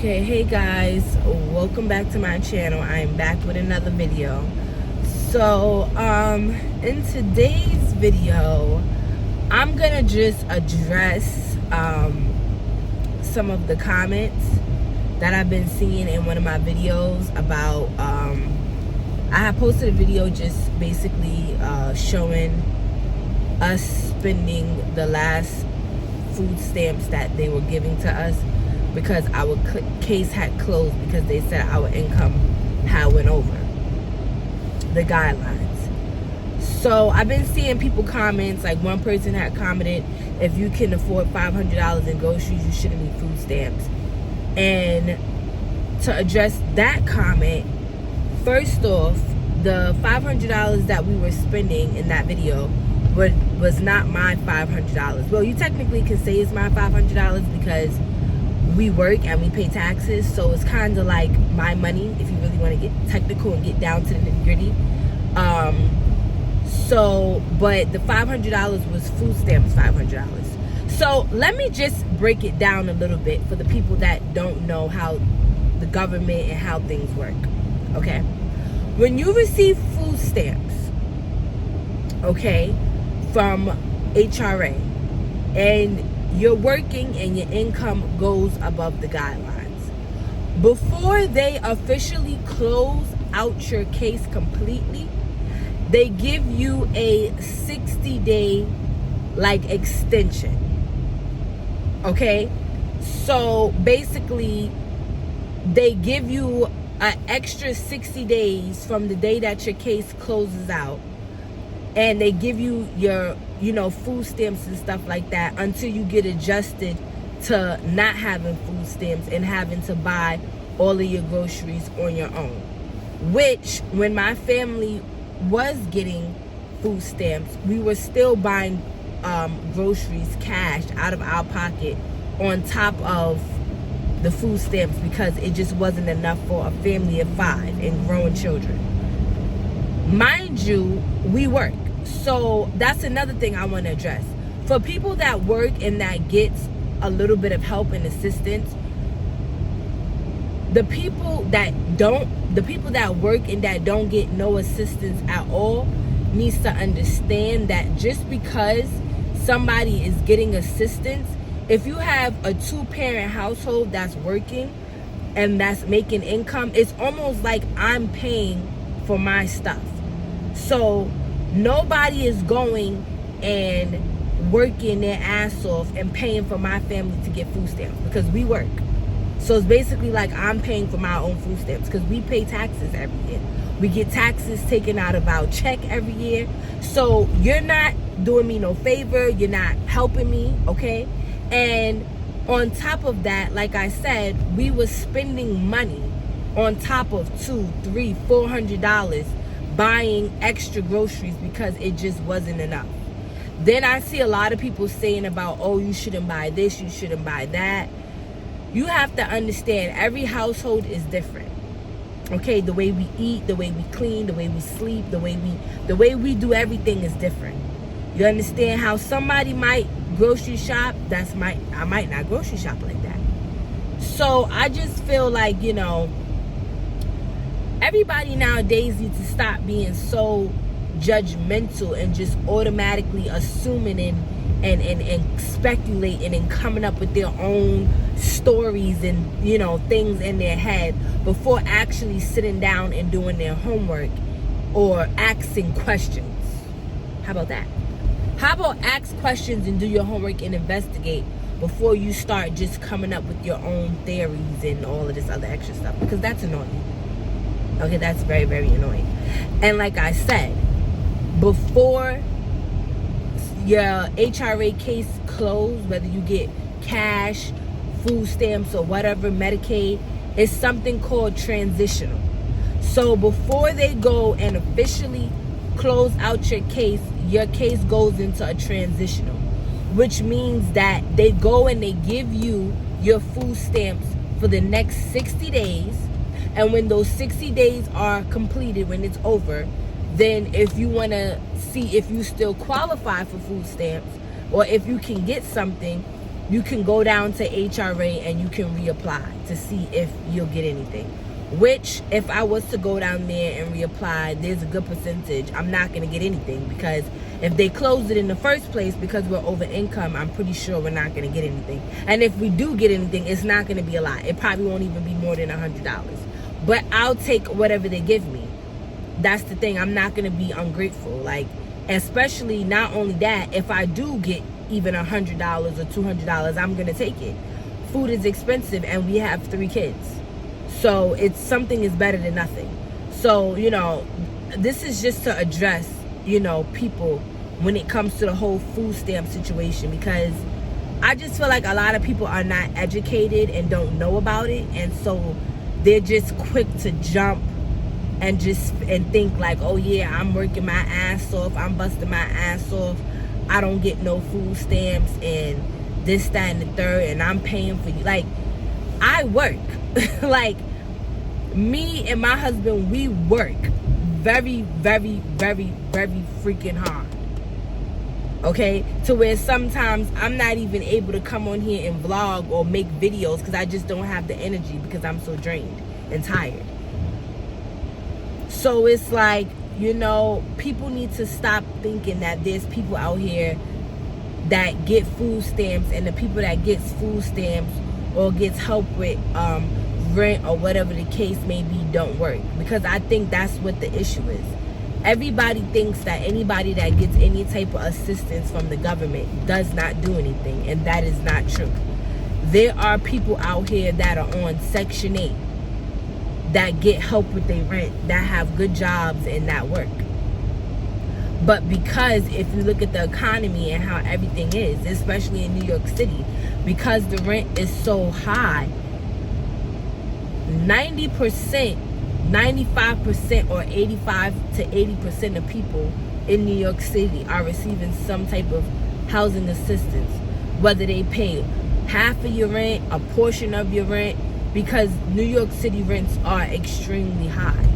Okay, hey guys, welcome back to my channel. I am back with another video. So in today's video I'm gonna just address some of the comments that I've been seeing in one of my videos about I have posted a video just basically showing us spending the last food stamps that they were giving to us because our case had closed because they said our income had went over the guidelines. So I've been seeing people comments, like one person had commented, if you can afford $500 in groceries, you shouldn't need food stamps. And to address that comment, first off, the $500 that we were spending in that video was not my $500. Well, you technically can say it's my $500 because we work and we pay taxes, so it's kind of like my money if you really want to get technical and get down to the nitty-gritty. But the $500 was food stamps $500. So let me just break it down a little bit for the people that don't know how the government and how things work. Okay, when you receive food stamps, okay, from HRA, and you're working and your income goes above the guidelines, before they officially close out your case completely, they give you a 60-day like extension. Okay, so basically they give you an extra 60 days from the day that your case closes out, and they give you your food stamps and stuff like that until you get adjusted to not having food stamps and having to buy all of your groceries on your own. Which, when my family was getting food stamps, we were still buying groceries cash out of our pocket on top of the food stamps because it just wasn't enough for a family of 5 and growing children. Mind you, we work. So that's another thing I want to address. For people that work and that gets a little bit of help and assistance, the people that work and that don't get no assistance at all needs to understand that just because somebody is getting assistance, if you have a 2-parent household that's working and that's making income, it's almost like I'm paying for my stuff. So nobody is going and working their ass off and paying for my family to get food stamps because we work. So it's basically like I'm paying for my own food stamps because we pay taxes every year. We get taxes taken out of our check every year. So you're not doing me no favor. You're not helping me, okay? And on top of that, like I said, we were spending money on top of $200, $300, $400 buying extra groceries because it just wasn't enough. Then I see a lot of people saying about, oh, you shouldn't buy this, you shouldn't buy that. You have to understand, every household is different. Okay, the way we eat, the way we clean, the way we sleep, the way we do everything is different. You understand how somebody might grocery shop, I might not grocery shop like that. So I just feel like, everybody nowadays needs to stop being so judgmental and just automatically assuming and speculating and coming up with their own stories and things in their head before actually sitting down and doing their homework or asking questions. How about that? How about ask questions and do your homework and investigate before you start just coming up with your own theories and all of this other extra stuff, because that's annoying. Okay, that's very, very annoying. And like I said, before your HRA case closed, whether you get cash, food stamps, or whatever, Medicaid, it's something called transitional. So before they go and officially close out your case goes into a transitional, which means that they go and they give you your food stamps for the next 60 days. And when those 60 days are completed, when it's over, then if you want to see if you still qualify for food stamps or if you can get something, you can go down to HRA and you can reapply to see if you'll get anything. Which, if I was to go down there and reapply, there's a good percentage I'm not going to get anything, because if they closed it in the first place because we're over income, I'm pretty sure we're not going to get anything. And if we do get anything, it's not going to be a lot. It probably won't even be more than $100. But I'll take whatever they give me. That's the thing. I'm not going to be ungrateful. Like, especially not only that, if I do get even $100 or $200, I'm going to take it. Food is expensive and we have 3 kids. So it's something is better than nothing. So, you know, this is just to address, you know, people when it comes to the whole food stamp situation, because I just feel like a lot of people are not educated and don't know about it. And so they're just quick to jump and think like, oh yeah, I'm working my ass off, I'm busting my ass off, I don't get no food stamps and this, that, and the third, and I'm paying for you. Like, I work. Like, me and my husband, we work very, very, very, very freaking hard. Okay? To where sometimes I'm not even able to come on here and vlog or make videos because I just don't have the energy, because I'm so drained and tired. So it's like, you know, people need to stop thinking that there's people out here that get food stamps, and the people that gets food stamps or gets help with rent or whatever the case may be don't work. Because I think that's what the issue is. Everybody thinks that anybody that gets any type of assistance from the government does not do anything, and that is not true. There are people out here that are on Section 8 that get help with their rent, that have good jobs and that work. But because if you look at the economy and how everything is, especially in New York City, because the rent is so high, 90%, 95% or 85 to 80% of people in New York City are receiving some type of housing assistance, whether they pay half of your rent, a portion of your rent, because New York City rents are extremely high.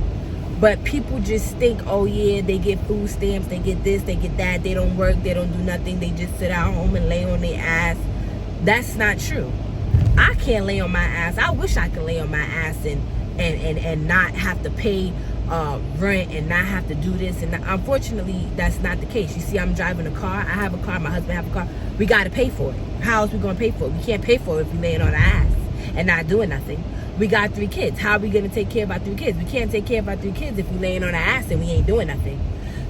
But people just think, oh yeah, they get food stamps, they get this, they get that, they don't work, they don't do nothing, they just sit at home and lay on their ass. That's not true. I can't lay on my ass. I wish I could lay on my ass and not have to pay rent and not have to do this. And unfortunately, that's not the case. You see, I'm driving a car. I have a car. My husband have a car. We got to pay for it. How else we going to pay for it? We can't pay for it if we laying on our ass and not doing nothing. We got 3 kids. How are we going to take care of our 3 kids? We can't take care of our 3 kids if we laying on our ass and we ain't doing nothing.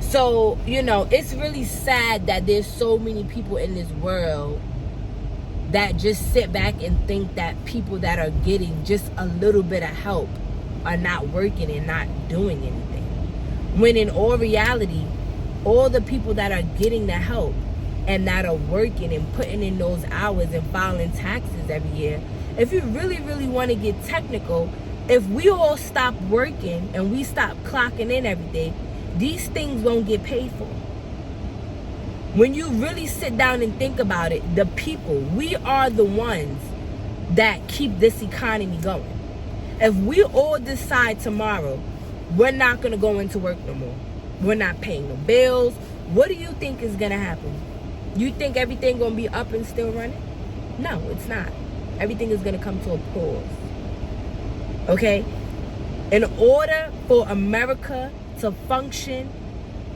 So, you know, it's really sad that there's so many people in this world that just sit back and think that people that are getting just a little bit of help are not working and not doing anything. When in all reality, all the people that are getting the help and that are working and putting in those hours and filing taxes every year, if you really, really want to get technical, if we all stop working and we stop clocking in every day, these things won't get paid for. When you really sit down and think about it, the people, we are the ones that keep this economy going. If we all decide tomorrow, we're not going to go into work no more, we're not paying no bills, what do you think is going to happen? You think everything going to be up and still running? No, it's not. Everything is going to come to a pause. Okay? In order for America to function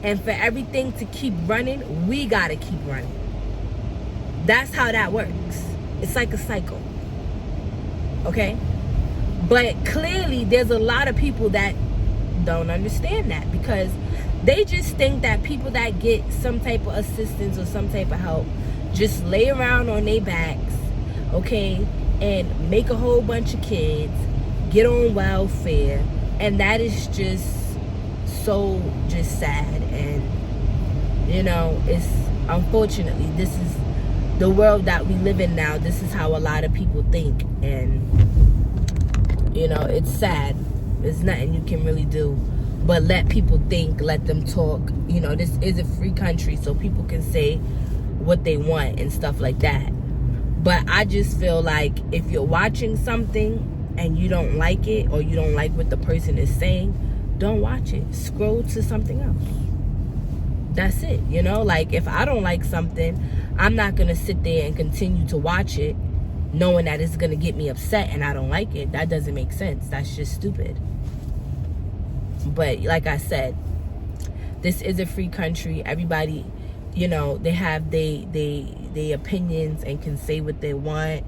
and for everything to keep running, we got to keep running. That's how that works. It's like a cycle. Okay? But clearly, there's a lot of people that don't understand that, because they just think that people that get some type of assistance or some type of help just lay around on their backs, okay, and make a whole bunch of kids, get on welfare, and that is just so just sad. And you know, it's unfortunately, this is the world that we live in now. This is how a lot of people think, and you know, it's sad. There's nothing you can really do but let people think, let them talk. You know, this is a free country, so people can say what they want and stuff like that. But I just feel like if you're watching something and you don't like it, or you don't like what the person is saying, don't watch it. Scroll to something else. That's it. You know, like, if I don't like something, I'm not gonna sit there and continue to watch it knowing that it's gonna get me upset and I don't like it. That doesn't make sense. That's just stupid. But like I said, this is a free country. Everybody, you know, they have they opinions and can say what they want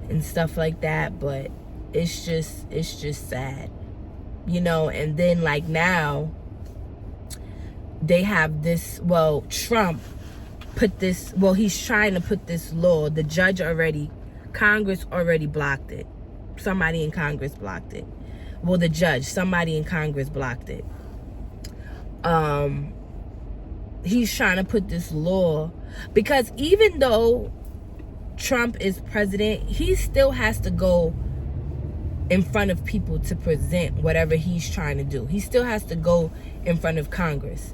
and stuff like that. But it's just sad, you know. And then, like, now they have this, well, Trump put this, well, he's trying to put this law. The judge already, Congress already blocked it. Somebody in Congress blocked it. Well, the judge, somebody in Congress blocked it. He's trying to put this law, because even though Trump is president, he still has to go in front of people to present whatever he's trying to do. He still has to go in front of Congress.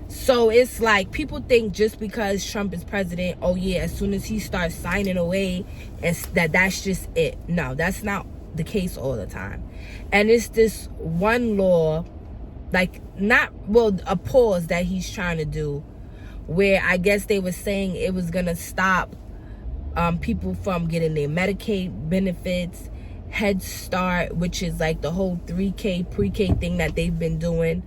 So it's like, people think just because Trump is president, oh yeah, as soon as he starts signing away, and that's just it. No, that's not the case all the time. And it's this one law, like, not, well, a pause that he's trying to do, where I guess they were saying it was gonna stop people from getting their Medicaid benefits, Head Start, which is like the whole 3K pre-K thing that they've been doing.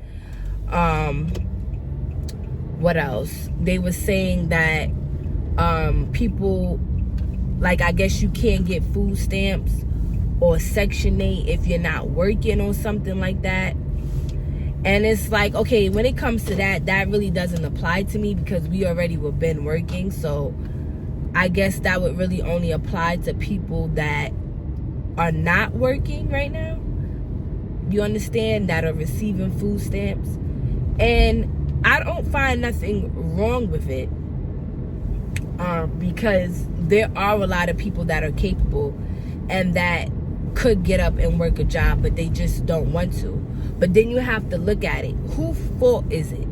What else? They were saying that people, like, I guess you can't get food stamps or Section 8 if you're not working or something like that. And it's like, okay, when it comes to that, that really doesn't apply to me, because we already were been working. So I guess that would really only apply to people that are not working right now. You understand? That are receiving food stamps. And I don't find nothing wrong with it, because there are a lot of people that are capable and that could get up and work a job, but they just don't want to. But then you have to look at it. Whose fault is it?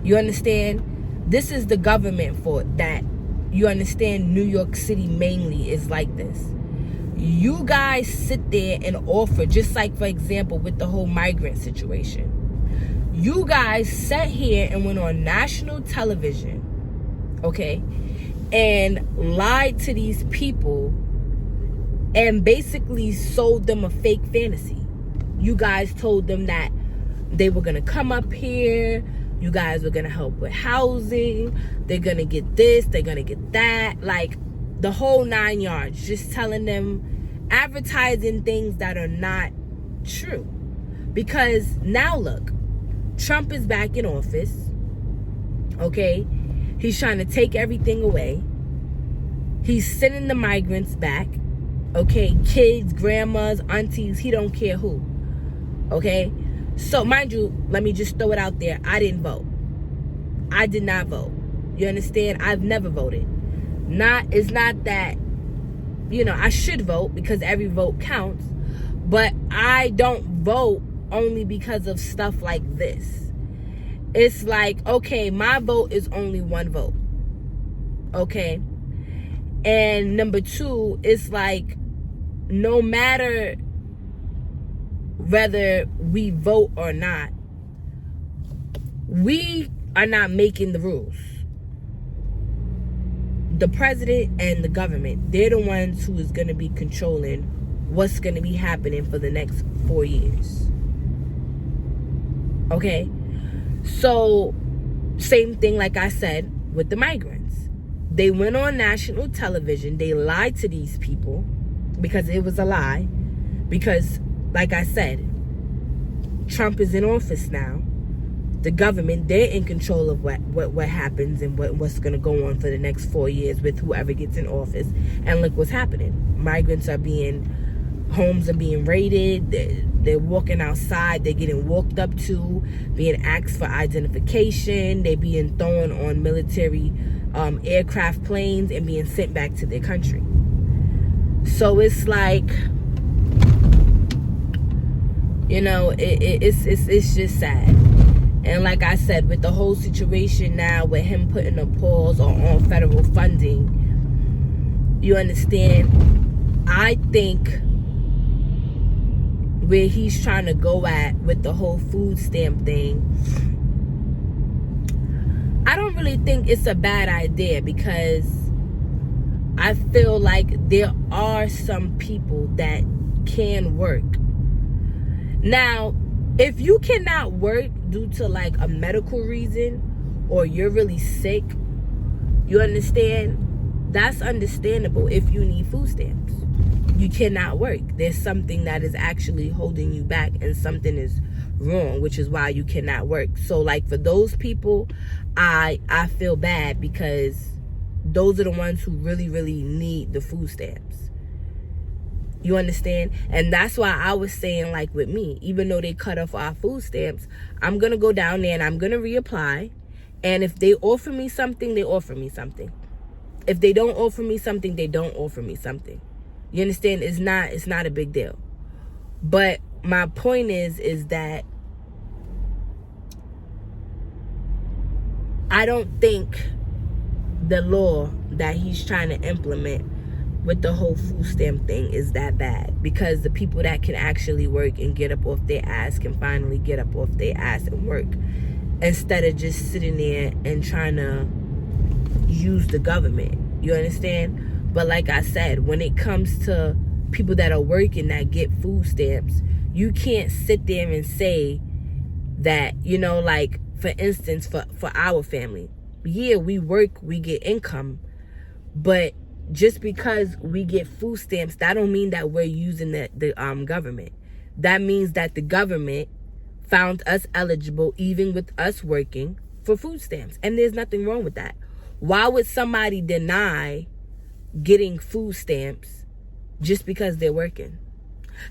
You understand? This is the government fault. That, you understand, New York City mainly is like this. You guys sit there and offer, just like, for example, with the whole migrant situation. You guys sat here and went on national television, okay, and lied to these people and basically sold them a fake fantasy. You guys told them that they were going to come up here. You guys were going to help with housing. They're going to get this. They're going to get that. Like, the whole 9 yards. Just telling them, advertising things that are not true. Because now look, Trump is back in office. Okay? He's trying to take everything away. He's sending the migrants back. Okay? Kids, grandmas, aunties, he don't care who. Okay? So, mind you, let me just throw it out there. I didn't vote. I did not vote. You understand? I've never voted. It's not that, you know, I should vote because every vote counts. But I don't vote only because of stuff like this. It's like, okay, my vote is only one vote. Okay? And number two, it's like, no matter whether we vote or not, we are not making the rules. The president and the government, they're the ones who is going to be controlling what's going to be happening for the next 4 years. Okay? So, same thing like I said with the migrants. They went on national television. They lied to these people because it was a lie. Because, like I said, Trump is in office now. The government, they're in control of what happens and what's going to go on for the next 4 years with whoever gets in office. And look what's happening. Homes are being raided. They're walking outside. They're getting walked up to, being asked for identification. They're being thrown on military aircraft planes and being sent back to their country. So it's like, you know, it's just sad. And like I said, with the whole situation now, with him putting a pause on federal funding, you understand, I think where he's trying to go at with the whole food stamp thing, really think it's a bad idea, because I feel like there are some people that can work. Now, if you cannot work due to like a medical reason, or you're really sick, you understand? That's understandable if you need food stamps. You cannot work. There's something that is actually holding you back, and something is wrong, which is why you cannot work. So like for those people, I feel bad, because those are the ones who really, really need the food stamps. You understand? And that's why I was saying, like with me, even though they cut off our food stamps, I'm going to go down there and I'm going to reapply. And if they offer me something, they offer me something. If they don't offer me something, they don't offer me something. You understand? It's not a big deal. But my point is that I don't think the law that he's trying to implement with the whole food stamp thing is that bad, because the people that can actually work and get up off their ass can finally get up off their ass and work, instead of just sitting there and trying to use the government. You understand? But like I said, when it comes to people that are working that get food stamps, you can't sit there and say that, you know, like for instance, for our family, yeah, we work, we get income, but just because we get food stamps, that don't mean that we're using the government. That means that the government found us eligible, even with us working, for food stamps. And there's nothing wrong with that. Why would somebody deny getting food stamps just because they're working?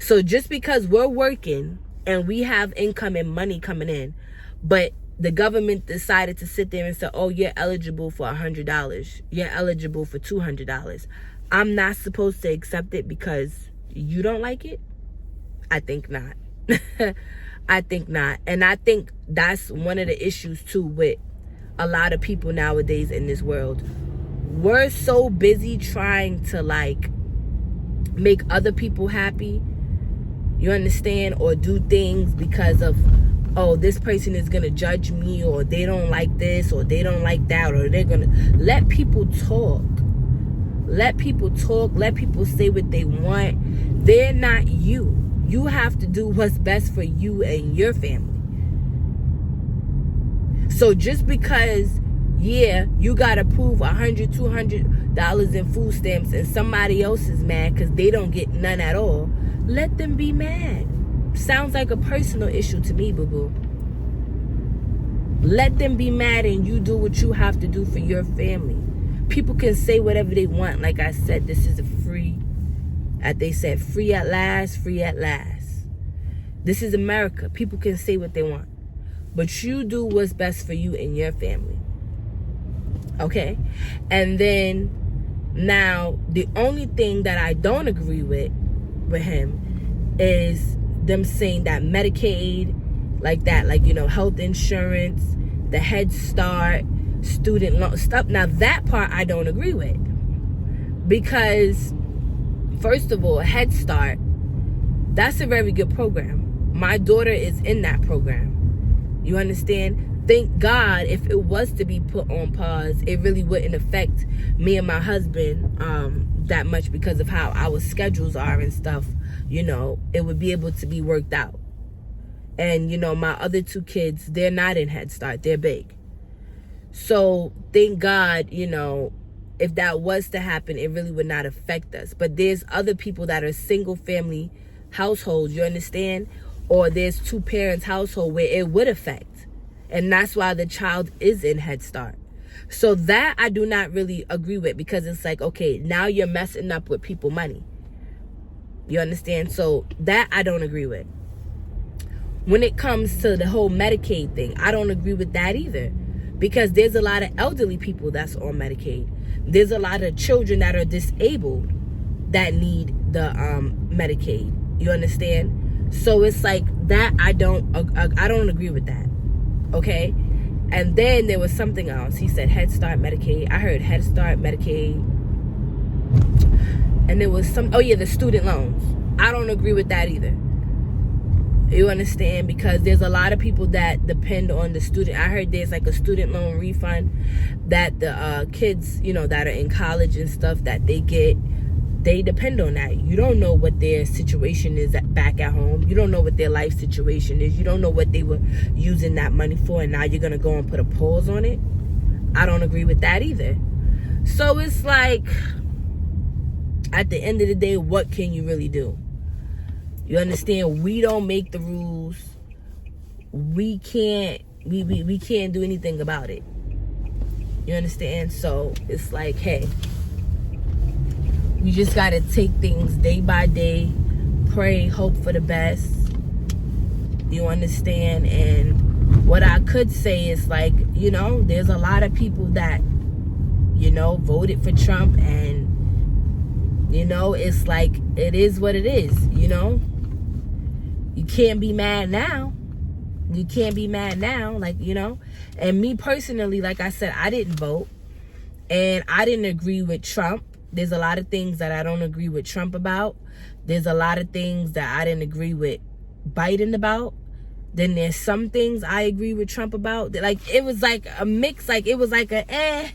So just because we're working and we have income and money coming in, but the government decided to sit there and say, oh, you're eligible for $100. You're eligible for $200. I'm not supposed to accept it because you don't like it? I think not. I think not. And I think that's one of the issues too with a lot of people nowadays in this world. We're so busy trying to like make other people happy, you understand, or do things because of, oh, this person is gonna judge me, or they don't like this, or they don't like that, or they're gonna let people talk. Let people talk. Let people say what they want. They're not you. You have to do what's best for you and your family. So just because, yeah, you gotta prove $100, $200 in food stamps, and somebody else is mad because they don't get none at all, let them be mad. Sounds like a personal issue to me, boo-boo. Let them be mad, and you do what you have to do for your family. People can say whatever they want. Like I said, this is a free, as they said, free at last, free at last. This is America. People can say what they want. But you do what's best for you and your family. Okay? And then, now, the only thing that I don't agree with him is them saying that Medicaid, like that, like, you know, health insurance, the Head Start, student loan stuff. Now that part I don't agree with, because first of all, Head Start, that's a very good program. My daughter is in that program. You understand? Thank God, if it was to be put on pause, it really wouldn't affect me and my husband that much, because of how our schedules are and stuff. You know, it would be able to be worked out. And, you know, my other two kids, they're not in Head Start. They're big. So, thank God, you know, if that was to happen, it really would not affect us. But there's other people that are single family households, you understand? Or there's two parents household where it would affect. And that's why the child is in Head Start. So that I do not really agree with, because it's like, okay, now you're messing up with people money. You understand? So that I don't agree with. When it comes to the whole Medicaid thing, I don't agree with that either, because there's a lot of elderly people that's on Medicaid. There's a lot of children that are disabled that need the Medicaid. You understand? So it's like that I don't agree with that. Okay? And then there was something else. He said Head Start, Medicaid. I heard Head Start, Medicaid. And there was some, oh yeah, the student loans. I don't agree with that either. You understand? Because there's a lot of people that depend on the student. I heard there's like a student loan refund that the kids, you know, that are in college and stuff that they get. They depend on that. You don't know what their situation is back at home. You don't know what their life situation is. You don't know what they were using that money for, and now you're going to go and put a pause on it. I don't agree with that either. So it's like, at the end of the day, what can you really do? You understand? We don't make the rules. We can't do anything about it. You understand? So it's like, hey, we just got to take things day by day, pray, hope for the best. You understand? And what I could say is, like, you know, there's a lot of people that, you know, voted for Trump, and, you know, it's like, it is what it is, you know? You can't be mad now. You can't be mad now, like, you know? And me personally, like I said, I didn't vote, and I didn't agree with Trump. There's a lot of things that I don't agree with Trump about. There's a lot of things that I didn't agree with Biden about. Then there's some things I agree with Trump about. Like, it was like a mix, like, it was like a eh.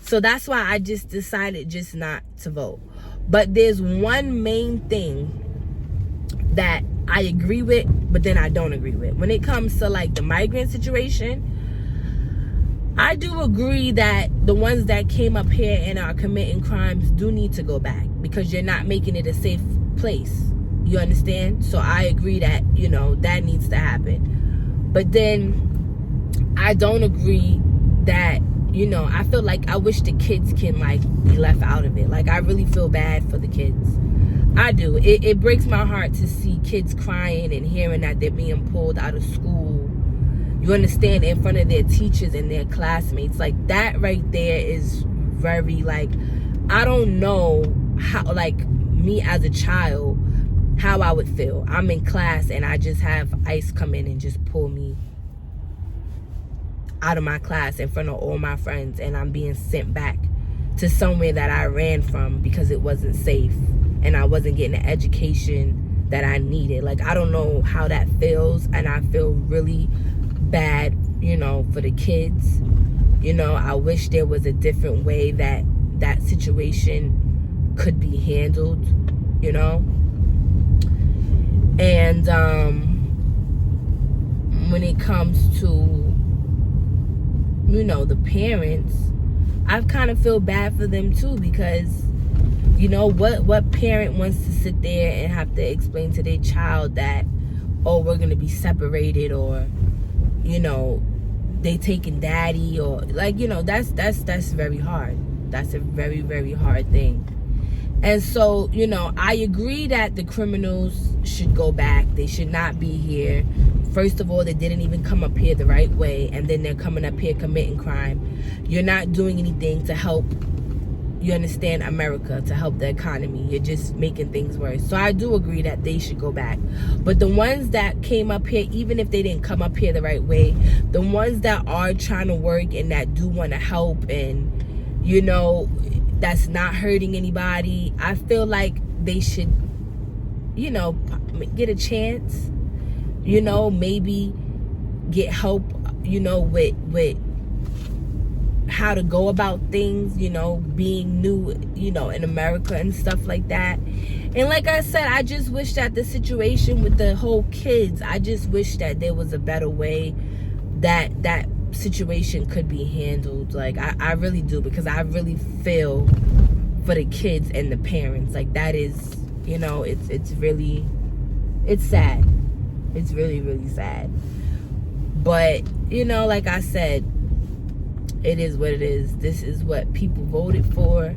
So that's why I just decided just not to vote. But there's one main thing that I agree with, but then I don't agree with. When it comes to, like, the migrant situation, I do agree that the ones that came up here and are committing crimes do need to go back, because you're not making it a safe place. You understand? So I agree that, you know, that needs to happen. But then I don't agree that, you know, I feel like I wish the kids can, like, be left out of it. Like, I really feel bad for the kids. I do. It breaks my heart to see kids crying and hearing that they're being pulled out of school. You understand? In front of their teachers and their classmates. Like, that right there is very, like, I don't know how, like, me as a child, how I would feel. I'm in class and I just have ICE come in and just pull me out of my class in front of all my friends, and I'm being sent back to somewhere that I ran from because it wasn't safe and I wasn't getting the education that I needed. Like, I don't know how that feels, and I feel really bad, you know, for the kids. You know, I wish there was a different way that that situation could be handled, you know. And when it comes to, you know, the parents, I kind of feel bad for them too, because, you know, what parent wants to sit there and have to explain to their child that, oh, we're going to be separated, or, you know, they taking daddy, or, like, you know, that's very hard. That's a very, very hard thing. And so, you know, I agree that the criminals should go back. They should not be here. First of all, they didn't even come up here the right way, and then they're coming up here committing crime. You're not doing anything to help, you understand, America, to help the economy. You're just making things worse. So I do agree that they should go back. But the ones that came up here, even if they didn't come up here the right way, the ones that are trying to work and that do want to help, and, you know, that's not hurting anybody, I feel like they should, you know, get a chance, you know, maybe get help, you know, with how to go about things, you know, being new, you know, in America and stuff like that. And like I said, I just wish that the situation with the whole kids, I just wish that there was a better way that situation could be handled. Like, I really do, because I really feel for the kids and the parents. Like, that is, you know, it's really, it's sad. It's really, really sad. But, you know, like I said, it is what it is. This is what people voted for.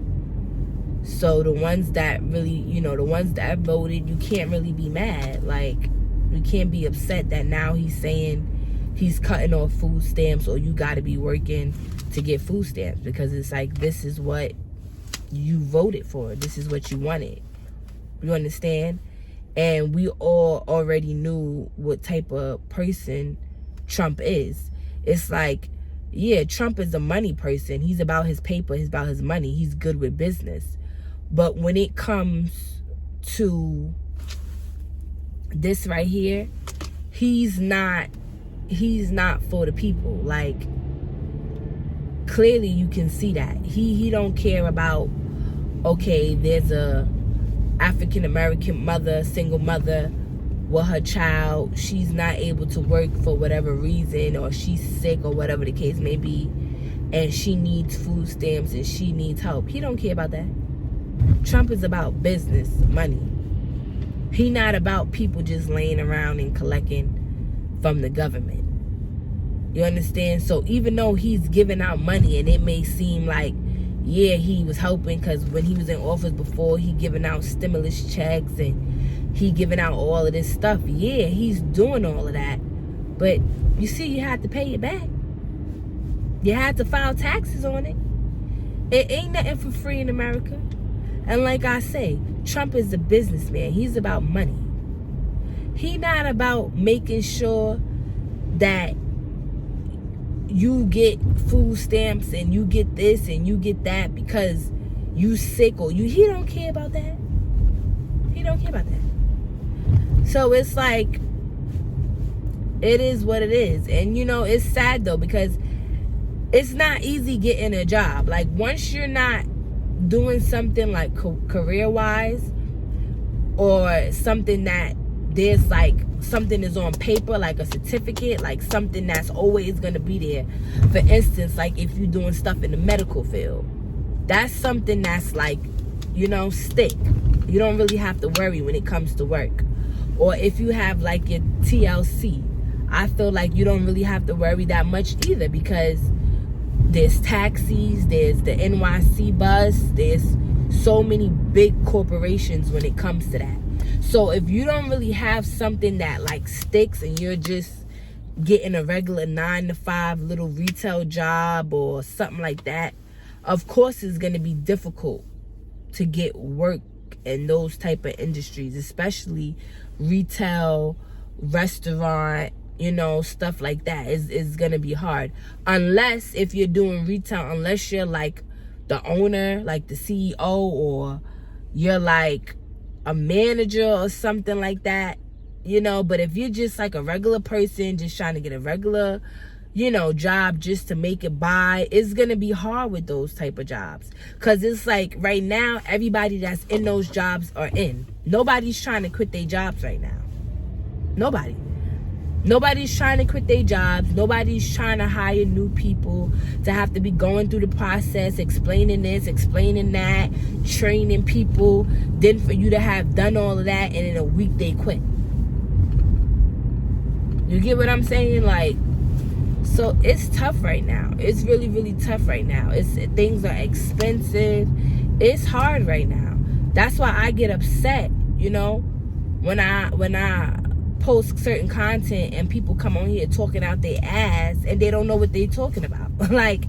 So the ones that really, you know, the ones that voted, you can't really be mad. Like, you can't be upset that now he's saying he's cutting off food stamps, or you got to be working to get food stamps, because it's like, this is what you voted for. This is what you wanted. You understand? And we all already knew what type of person Trump is. It's like, yeah, Trump is a money person. He's about his paper. He's about his money. He's good with business. But when it comes to this right here, he's not for the people. Like, clearly you can see that he don't care about, okay, there's a African American mother, single mother with her child, she's not able to work for whatever reason, or she's sick or whatever the case may be, and she needs food stamps and she needs help. He don't care about that. Trump is about business, money. He not about people just laying around and collecting from the government. You understand? So even though he's giving out money, and it may seem like, yeah, he was helping, because when he was in office before, he giving out stimulus checks and he giving out all of this stuff. Yeah, he's doing all of that. But you see, you had to pay it back. You had to file taxes on it. It ain't nothing for free in America. And like I say, Trump is a businessman. He's about money. He not about making sure that you get food stamps and you get this and you get that because you sick, or he don't care about that. He don't care about that. So it's like, it is what it is. And you know, it's sad though, because it's not easy getting a job. Like, once you're not doing something like career wise, or something that there's like something is on paper, like a certificate, like something that's always going to be there. For instance, like if you're doing stuff in the medical field, that's something that's like, you know, stick. You don't really have to worry when it comes to work. Or if you have like your TLC, I feel like you don't really have to worry that much either, because there's taxis, there's the NYC bus, there's so many big corporations when it comes to that. So if you don't really have something that like sticks, and you're just getting a regular 9-to-5 little retail job or something like that, of course it's going to be difficult to get work in those type of industries, especially retail, restaurant, you know, stuff like that is going to be hard. Unless if you're doing retail, unless you're like the owner, like the CEO, or you're like a manager or something like that, you know. But if you're just like a regular person just trying to get a regular, you know, job just to make it by, it's gonna be hard with those type of jobs, because it's like right now everybody that's in those jobs are in. Nobody's trying to quit their jobs right now. Nobody's trying to quit their jobs. Nobody's trying to hire new people to have to be going through the process, explaining this, explaining that, training people, then for you to have done all of that, and in a week they quit. You get what I'm saying? Like, so it's tough right now. It's really, really tough right now. Things are expensive. It's hard right now. That's why I get upset, you know, when I post certain content and people come on here talking out their ass and they don't know what they're talking about. Like,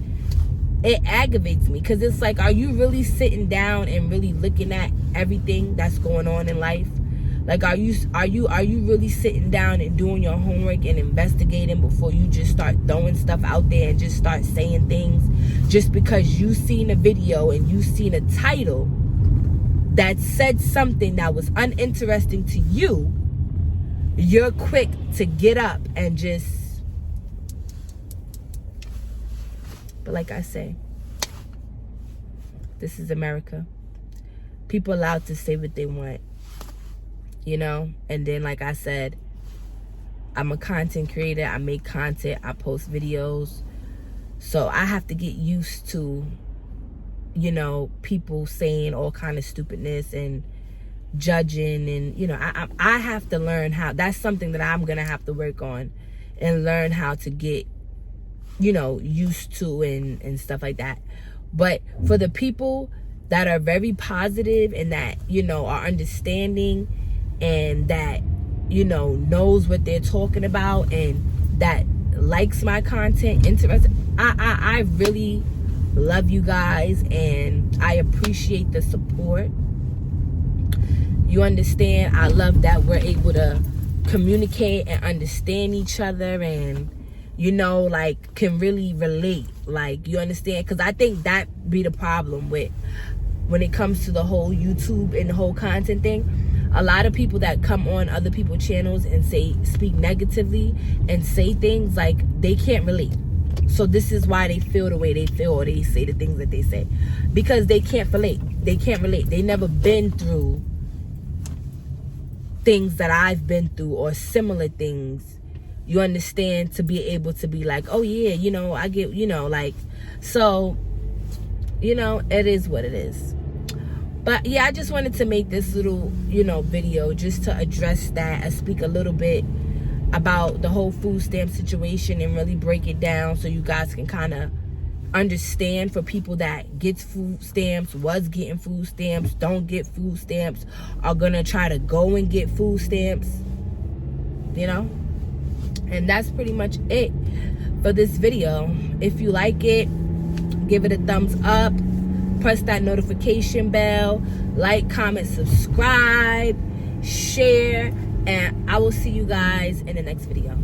it aggravates me, because it's like, are you really sitting down and really looking at everything that's going on in life? Like, are you really sitting down and doing your homework and investigating before you just start throwing stuff out there and just start saying things just because you seen a video and you seen a title that said something that was uninteresting to you? You're quick to get up and just, but like I say, this is America. People allowed to say what they want, you know? And then, like I said, I'm a content creator. I make content. I post videos. So I have to get used to, you know, people saying all kind of stupidness and judging, and you know, I have to learn how. That's something that I'm gonna have to work on and learn how to get, you know, used to and stuff like that. But for the people that are very positive and that, you know, are understanding and that, you know, knows what they're talking about and that likes my content, interested, I really love you guys, and I appreciate the support. You understand? I love that we're able to communicate and understand each other, and, you know, like, can really relate. Like, you understand? Because I think that be the problem with when it comes to the whole YouTube and the whole content thing. A lot of people that come on other people's channels and speak negatively and say things like they can't relate. So this is why they feel the way they feel, or they say the things that they say, because they can't relate. They can't relate. They never been through things that I've been through, or similar things. You understand, to be able to be like, oh yeah, you know, I get, you know, like, so, you know, it is what it is. But yeah, I just wanted to make this little, you know, video just to address that and speak a little bit about the whole food stamp situation and really break it down so you guys can kind of understand, for people that gets food stamps, was getting food stamps, don't get food stamps, are gonna try to go and get food stamps, you know. And that's pretty much it for this video. If you like it, give it a thumbs up, press that notification bell, like, comment, subscribe, share, and I will see you guys in the next video.